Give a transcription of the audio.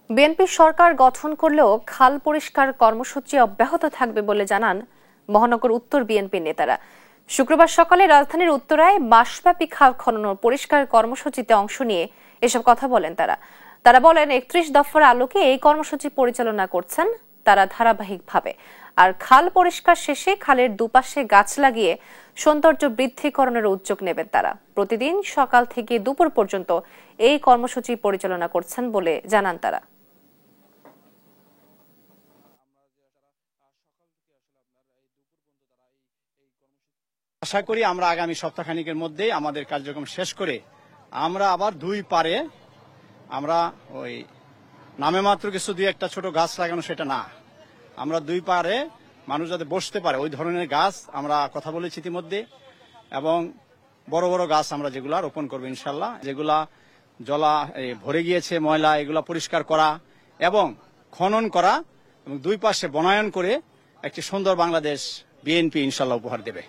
BNP সরকার গঠন করলেও খাল পরিষ্কার কর্মসূচি অব্যাহত থাকবে বলে জানান মহানগর উত্তর বিএনপি নেতারা। শুক্রবার সকালে রাজধানীর উত্তরায় মাসব্যাপী খাল খনন ও পরিষ্কার কর্মসূচিতে অংশ নিয়ে এসব কথা বলেন তারা বলেন ৩১ দফার আলোকে এই কর্মসূচি পরিচালনা করছেন তারা ধারাবাহিকভাবে। আর খাল পরিষ্কার শেষে খালের দুপাশে গাছ লাগিয়ে সৌন্দর্য বৃদ্ধিকরণের উদ্যোগ নেবেন তারা। প্রতিদিন সকাল থেকে দুপুর পর্যন্ত এই কর্মসূচি পরিচালনা করছেন বলে জানান তারা। আশা করি আমরা আগামী সপ্তাহখানিকের মধ্যে আমাদের কার্যক্রম শেষ করে আমরা আবার দুই পারে আমরা ওই নামে মাত্র কিছু দুই একটা ছোট গাছ লাগানো সেটা না, আমরা দুই পারে মানুষ যাতে বসতে পারে ওই ধরনের গাছ আমরা কথা বলেছি ইতিমধ্যে, এবং বড় বড় গাছ আমরা যেগুলা রোপণ করবো ইনশাল্লাহ। যেগুলা জলা ভরে গিয়েছে ময়লা এগুলা পরিষ্কার করা এবং খনন করা এবং দুই পাশে বনায়ন করে একটি সুন্দর বাংলাদেশ বিএনপি ইনশাল্লাহ উপহার দেবে।